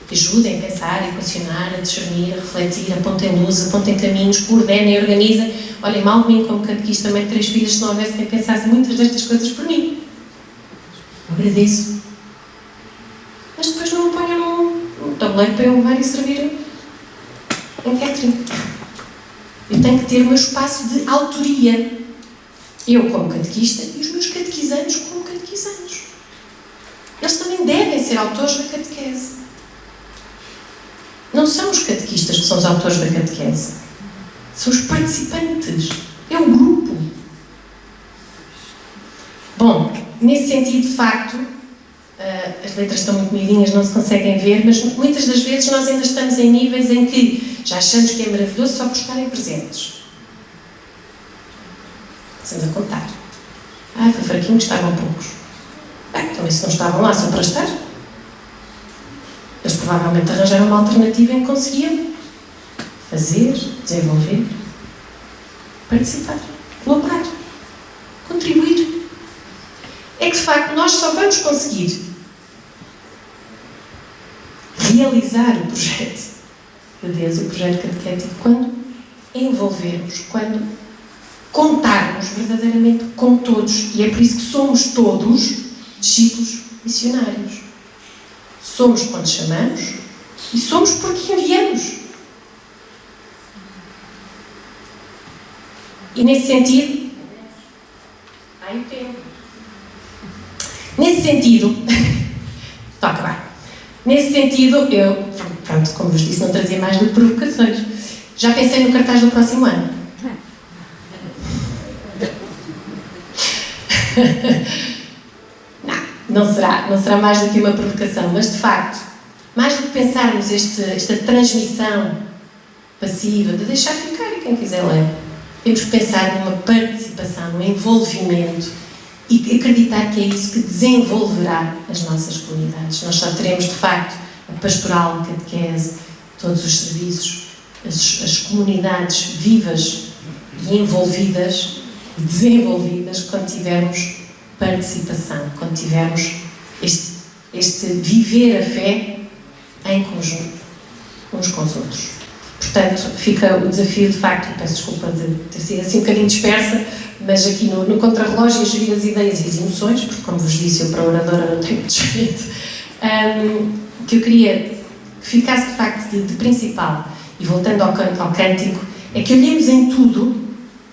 que ajudem a pensar, a equacionar, a discernir, a refletir, apontem luz, apontem caminhos, coordenem, organizem. Olhem, mal de mim como catequista, também 3 filhas, se não houvesse quem pensasse muitas destas coisas por mim. Eu agradeço. Mas depois não me ponham num tabuleiro para eu levar e servir em catering. Eu tenho que ter o meu espaço de autoria. Eu como catequista e os meus catequizandos como catequizandos. Eles também devem ser autores da catequese. Não são os catequistas que são os autores da catequese. São os participantes. É o grupo. Bom, nesse sentido, de facto, as letras estão muito miudinhas, não se conseguem ver, mas muitas das vezes nós ainda estamos em níveis em que já achamos que é maravilhoso só por estarem presentes. Estamos a contar. Foi fraquinho, estavam poucos. Bem, também se não estavam lá só para estar, eles provavelmente arranjaram uma alternativa em que conseguiam fazer, desenvolver, participar, colaborar, contribuir. É que, de facto, nós só vamos conseguir realizar o projeto de Deus, o projeto catequético, quando envolvermos, quando contarmos verdadeiramente com todos. E é por isso que somos todos discípulos missionários. Somos quando chamamos e somos porque enviamos. E nesse sentido... o tempo. Nesse sentido... Estou a acabar. Nesse sentido, eu, pronto, como vos disse, não trazia mais do que provocações. Já pensei no cartaz do próximo ano. Não será mais do que uma provocação, mas de facto, mais do que pensarmos esta transmissão passiva, de deixar ficar e quem quiser ler, temos que pensar numa participação, num envolvimento e acreditar que é isso que desenvolverá as nossas comunidades. Nós só teremos de facto a pastoral, a catequese, todos os serviços, as comunidades vivas e envolvidas e desenvolvidas quando tivermos participação, quando tivermos este viver a fé em conjunto, uns com os outros. Portanto, fica o desafio, de facto, peço desculpa de ter sido assim um bocadinho dispersa, mas aqui no contrarrelógio, a gerir as ideias e as emoções, porque, como vos disse, eu para a oradora não tenho muito jeito, que eu queria que ficasse, de facto, de principal, e voltando ao cântico, é que olhemos em tudo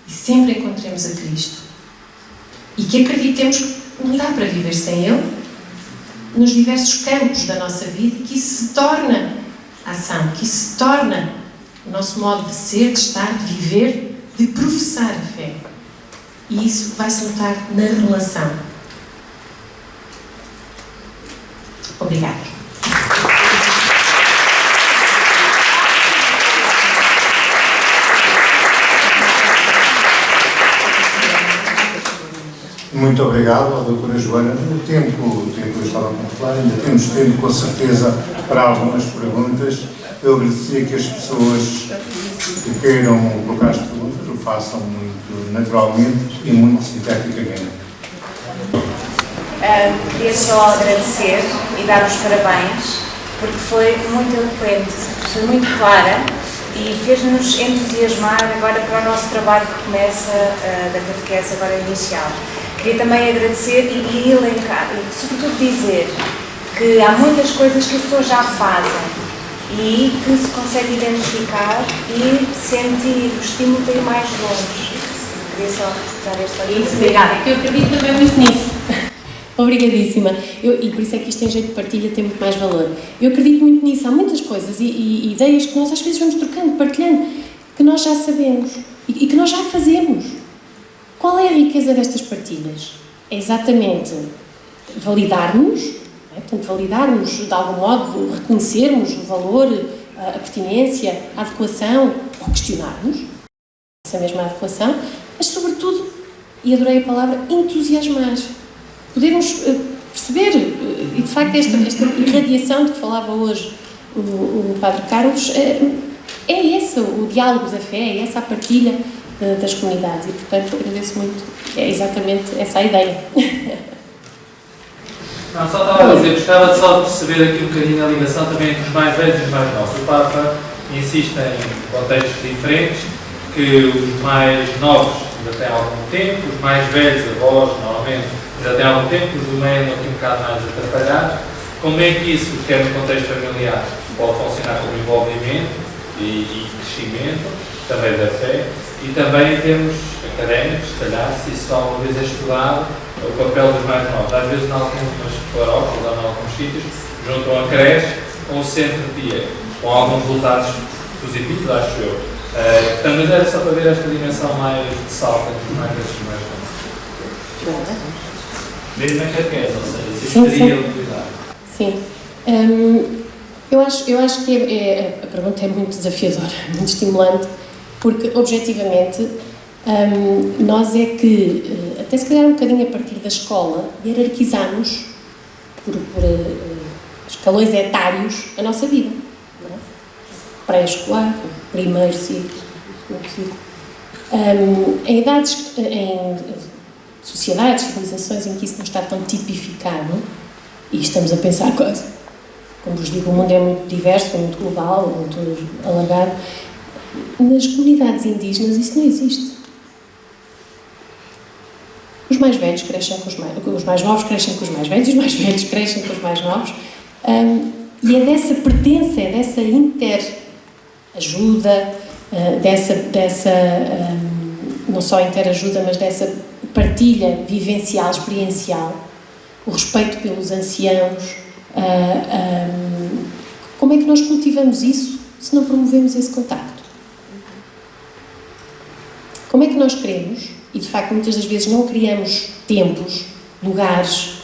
e sempre encontremos a Cristo. E que acreditemos que não dá para viver sem Ele, nos diversos campos da nossa vida, e que isso se torna ação, que isso se torna o nosso modo de ser, de estar, de viver, de professar a fé. E isso vai-se notar na relação. Obrigada. Muito obrigado à doutora Joana. O tempo estava muito claro, ainda temos tempo com certeza para algumas perguntas. Eu agradecia que as pessoas que queiram colocar as perguntas o façam muito naturalmente e muito sinteticamente. Queria só agradecer e dar os parabéns, porque foi muito eloquente, foi muito clara e fez-nos entusiasmar agora para o nosso trabalho que começa da catequese agora inicial. Queria também agradecer e elencar, e sobretudo dizer que há muitas coisas que as pessoas já fazem e que se consegue identificar e sentir o estímulo de ir mais longe. Queria só dar esta lista. Obrigada, que eu acredito também muito nisso. Obrigadíssima. E por isso é que isto em jeito de partilha tem muito mais valor. Eu acredito muito nisso. Há muitas coisas e ideias que nós às vezes vamos trocando, partilhando, que nós já sabemos e que nós já fazemos. Qual é a riqueza destas partilhas? É exatamente validarmos, portanto, validarmos de algum modo, reconhecermos o valor, a pertinência, a adequação, ou questionarmos essa mesma adequação, mas sobretudo, e adorei a palavra, entusiasmar. Podermos perceber, e de facto esta irradiação de que falava hoje o Padre Carlos, é esse o diálogo da fé, é essa a partilha das comunidades e, portanto, agradeço muito. É exatamente essa a ideia. Não, só estava a dizer, gostava só de perceber aqui um bocadinho a ligação também entre os mais velhos e os mais novos. O Papa insiste em contextos diferentes, que os mais novos ainda têm algum tempo, os mais velhos, avós, normalmente, ainda têm algum tempo, os do meio andam aqui um bocado mais atrapalhados. Como é que isso, quer no contexto familiar, pode funcionar como envolvimento e crescimento, também da fé, e também em termos académicos, se calhar, se isso alguma vez é estudado, o papel dos mais novos. Às vezes, em algumas paróquias ou em alguns sítios, juntam a creche com o centro de dia, com alguns resultados positivos, acho eu. Portanto, mas era só para ver esta dimensão mais de salto entre os mais velhos e mais novos. Mesmo na catequese, ou seja, se isto teria utilidade. Sim. Eu acho que a pergunta é muito desafiadora, muito estimulante, porque, objetivamente, Nós é que, até se calhar um bocadinho a partir da escola, hierarquizamos por escalões etários a nossa vida. Não é? Pré-escolar, primeiro ciclo, segundo ciclo. Em sociedades, civilizações em que isso não está tão tipificado, e estamos a pensar quase, como vos digo, o mundo é muito diverso, muito global, muito alargado. Nas comunidades indígenas isso não existe. Os mais velhos crescem com os mais novos crescem com os mais velhos, os mais velhos crescem com os mais novos, e é dessa pertença, é dessa interajuda, não só interajuda, mas dessa partilha vivencial, experiencial, o respeito pelos anciãos. Como é que nós cultivamos isso se não promovemos esse contacto? Como é que nós queremos, e de facto muitas das vezes não criamos tempos, lugares,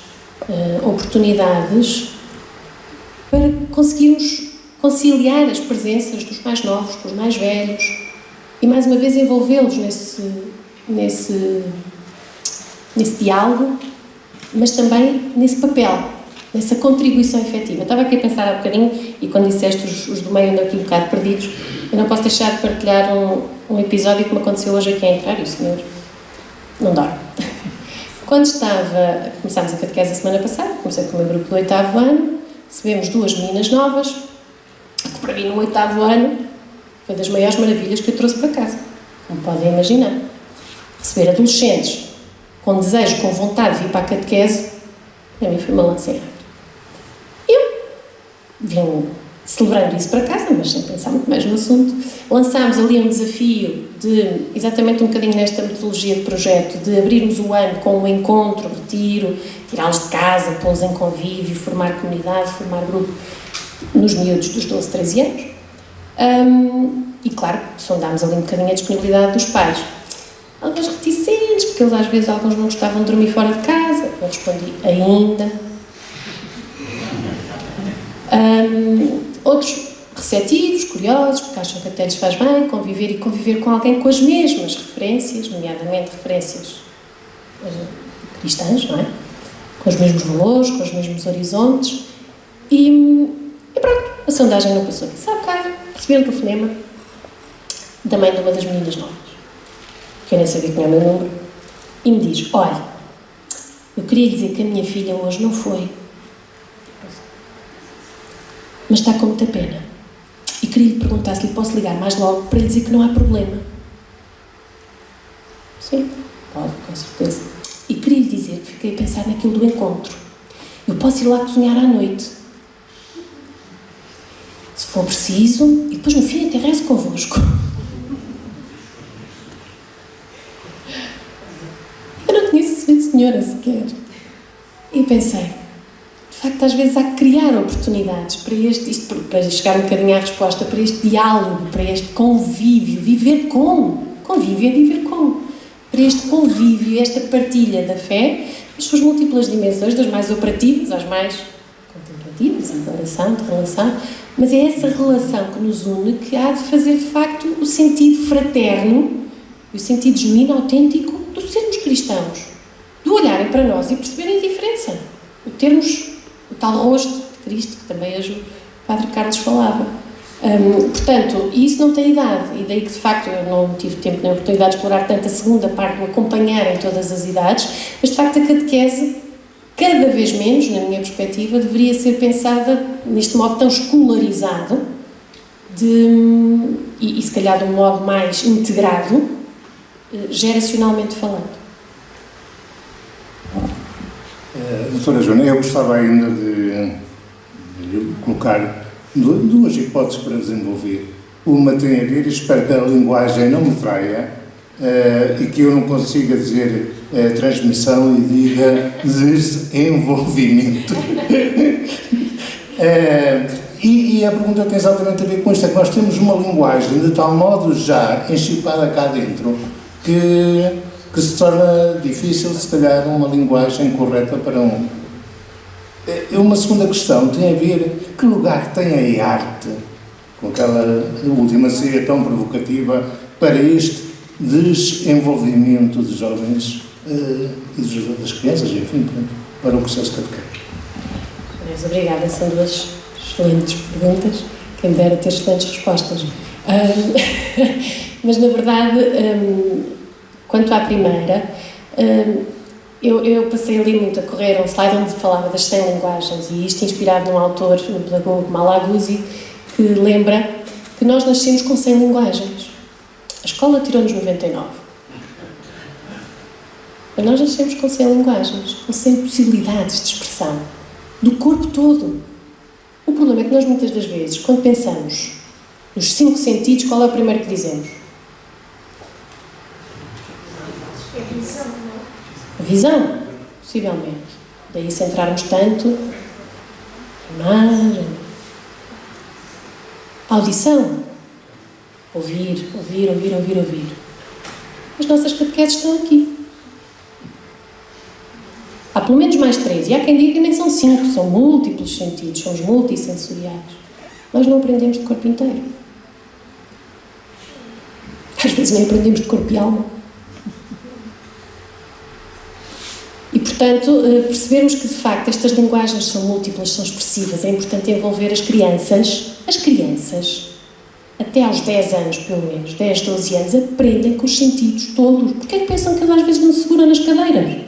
oportunidades para conseguirmos conciliar as presenças dos mais novos com os mais velhos e mais uma vez envolvê-los nesse diálogo, mas também nesse papel, nessa contribuição efetiva. Eu estava aqui a pensar há bocadinho, e quando disseste os do meio andam aqui um bocado perdidos, eu não posso deixar de partilhar um episódio que me aconteceu hoje aqui a entrar, e o senhor não dorme. Quando começámos a catequese a semana passada, comecei com o meu grupo do 8º ano, recebemos 2 meninas novas, que para mim no 8º ano foi das maiores maravilhas que eu trouxe para casa, como podem imaginar. Receber adolescentes com desejo, com vontade de vir para a catequese, para mim foi uma lança em ar. Eu vim celebrando isso para casa, mas sem pensar muito mais no assunto. Lançámos ali um desafio de, exatamente um bocadinho nesta metodologia de projeto, de abrirmos o ano com um encontro, retiro, tirá-los de casa, pô-los em convívio, formar comunidade, formar grupo nos miúdos dos 12, 13 anos. E claro, sondámos ali um bocadinho a disponibilidade dos pais. Algumas reticentes, porque eles às vezes alguns não gostavam de dormir fora de casa. Eu respondi, ainda. Outros receptivos, curiosos, porque acham que até lhes faz bem conviver com alguém com as mesmas referências, nomeadamente referências cristãs, não é? Com os mesmos valores, com os mesmos horizontes. E pronto, a sondagem não passou. Sabe, cara, recebi um telefonema da mãe de uma das meninas novas, que eu nem sabia que tinha o meu número, e me diz, olha, eu queria dizer que a minha filha hoje não foi, mas está com muita pena. E queria lhe perguntar se lhe posso ligar mais logo para lhe dizer que não há problema. Sim, pode, com certeza. E queria lhe dizer que fiquei a pensar naquilo do encontro. Eu posso ir lá cozinhar à noite, se for preciso, e depois no fim até rezo convosco. Eu não conheço a senhora sequer. E pensei, de facto, às vezes há que criar oportunidades para chegar um bocadinho à resposta, para este diálogo, para este convívio, convívio é viver com, para este convívio, esta partilha da fé, as suas múltiplas dimensões, das mais operativas às mais contemplativas, de oração, de relação, mas é essa relação que nos une que há de fazer, de facto, o sentido fraterno, o sentido genuíno, autêntico, de sermos cristãos, de olharem para nós e perceberem a diferença, de termos o tal rosto de Cristo, que também o Padre Carlos falava. Portanto, isso não tem idade, e daí que de facto eu não tive tempo nem oportunidade de explorar tanto a segunda parte, do acompanhar em todas as idades, mas de facto a catequese, cada vez menos, na minha perspectiva, deveria ser pensada neste modo tão escolarizado, e se calhar de um modo mais integrado, geracionalmente falando. Doutora Joana, eu gostava ainda de colocar duas hipóteses para desenvolver. Uma tem a ver, espero que a linguagem não me traia, e que eu não consiga dizer transmissão e diga desenvolvimento. E a pergunta tem exatamente a ver com isto, é que nós temos uma linguagem de tal modo já enchipada cá dentro que se torna difícil, se calhar, uma linguagem correta para um. Uma segunda questão tem a ver que lugar tem a arte, com aquela última ceia tão provocativa, para este desenvolvimento de jovens e das crianças, enfim, para o processo catequético. Obrigada, são duas excelentes perguntas, quem me dera ter excelentes respostas. Mas, na verdade, quanto à primeira, eu passei ali muito a correr um slide onde falava das 100 linguagens, e isto inspirado num autor, um pedagogo, Malaguzzi, que lembra que nós nascemos com 100 linguagens. A escola tirou-nos 99. Mas nós nascemos com 100 linguagens, com 100 possibilidades de expressão, do corpo todo. O problema é que nós, muitas das vezes, quando pensamos nos 5 sentidos, qual é o primeiro que dizemos? A visão, possivelmente. Daí centrarmos tanto imagem, audição, ouvir. As nossas catequeses estão aqui. Há pelo menos mais 3, e há quem diga que nem são 5, são múltiplos sentidos, somos multissensoriais. Nós não aprendemos de corpo inteiro. Às vezes nem aprendemos de corpo e alma. E, portanto, percebermos que, de facto, estas linguagens são múltiplas, são expressivas. É importante envolver as crianças, até aos 10 anos, pelo menos, 10, 12 anos, aprendem com os sentidos todos. Porquê é que pensam que às vezes não se seguram nas cadeiras?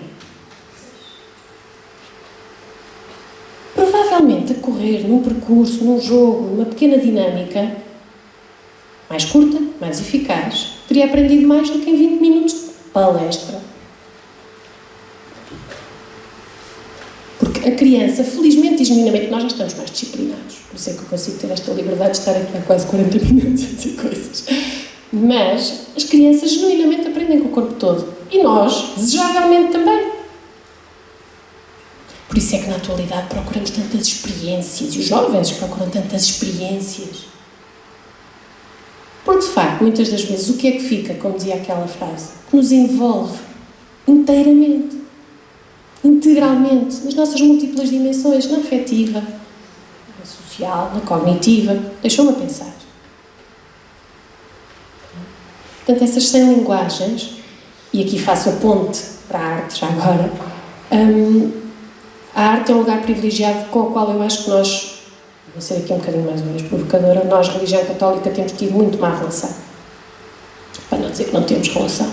Provavelmente, a correr num percurso, num jogo, numa pequena dinâmica, mais curta, mais eficaz, teria aprendido mais do que em 20 minutos de palestra. Porque a criança, felizmente e genuinamente, nós já estamos mais disciplinados. Por isso é que eu consigo ter esta liberdade de estar aqui há quase 40 minutos a dizer coisas. Mas as crianças genuinamente aprendem com o corpo todo. E nós, desejavelmente, também. Por isso é que na atualidade procuramos tantas experiências. E os jovens procuram tantas experiências. Porque, de facto, muitas das vezes, o que é que fica, como dizia aquela frase? Que nos envolve inteiramente, integralmente, nas nossas múltiplas dimensões, na afetiva, na social, na cognitiva. Deixou-me a pensar. Portanto, essas 100 linguagens, e aqui faço a ponte para a arte, já agora, a arte é um lugar privilegiado com o qual eu acho que nós, vou ser aqui um bocadinho mais uma vez provocadora, nós, religião católica, temos tido muito má relação. Para não dizer que não temos relação,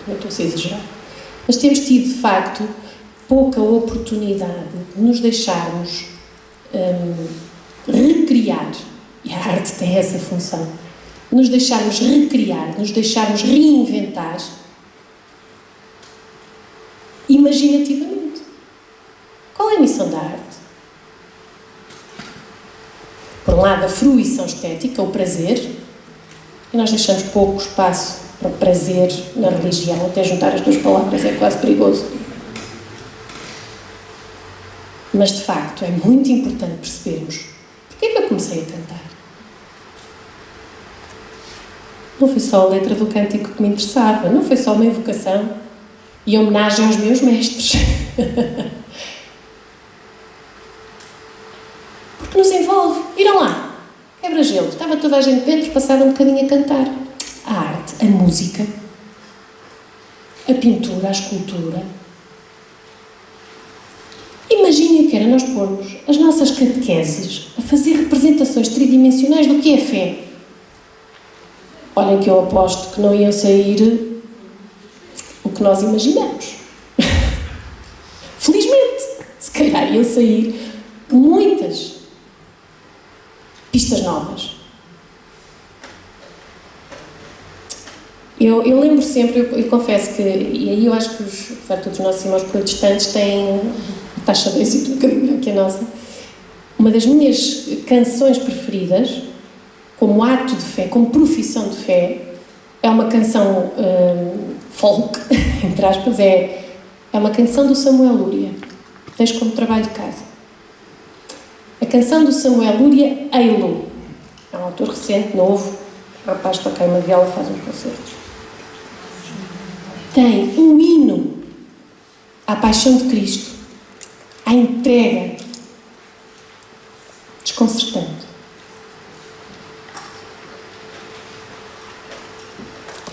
não estou a ser exagerado. Mas temos tido, de facto, pouca oportunidade de nos deixarmos recriar, e a arte tem essa função, nos deixarmos recriar, nos deixarmos reinventar imaginativamente. Qual é a missão da arte? Por um lado, a fruição estética, o prazer, e nós deixamos pouco espaço para prazer na religião, até juntar as duas palavras é quase perigoso. Mas, de facto, é muito importante percebermos porque é que eu comecei a cantar. Não foi só a letra do cântico que me interessava, não foi só uma invocação e homenagem aos meus mestres. Porque nos envolve. Viram lá, quebra-gelo, estava toda a gente dentro, passaram um bocadinho a cantar. A arte, a música, a pintura, a escultura. Imaginem o que era nós pormos as nossas catequeses a fazer representações tridimensionais do que é fé. Olhem que eu aposto que não iam sair o que nós imaginamos. Felizmente, se calhar iam sair muitas pistas novas. Eu lembro sempre, eu confesso que, e aí eu acho que apesar de todos os nossos irmãos protestantes têm a taxa de êxito um bocadinho melhor que a nossa. Uma das minhas canções preferidas, como ato de fé, como profissão de fé, é uma canção folk, entre aspas, é uma canção do Samuel Lúria. Deixo como trabalho de casa. A canção do Samuel Lúria, Eilu. É um autor recente, novo, o rapaz toca uma viola, faz uns concertos. Tem um hino à paixão de Cristo, à entrega, desconcertante.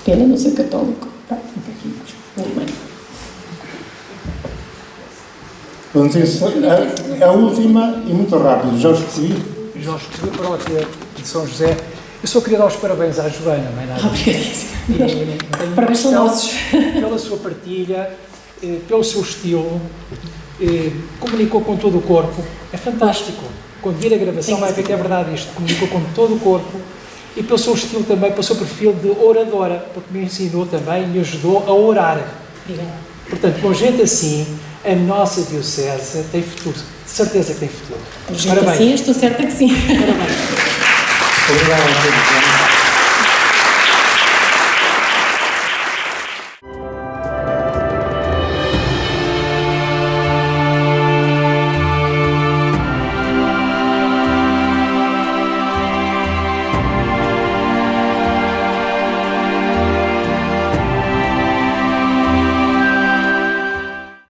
pena não ser católico. Pronto, muito bem. Não sei se a última e muito rápido. Jorge Coelho. Jorge Coelho, paróquia de São José. Eu só queria dar os parabéns à Joana, não é nada. Obrigadíssima. Parabéns são nossos. Pela sua partilha, pelo seu estilo, comunicou com todo o corpo. É fantástico. Quando vir a gravação vai ver que é verdade isto. Comunicou com todo o corpo. E pelo seu estilo também, pelo seu perfil de oradora, porque me ensinou também, me ajudou a orar. Obrigada. Portanto, com gente assim, a nossa diocese tem futuro. De certeza que tem futuro. Parabéns. Sim, estou certa que sim. Parabéns. Obrigado a todos.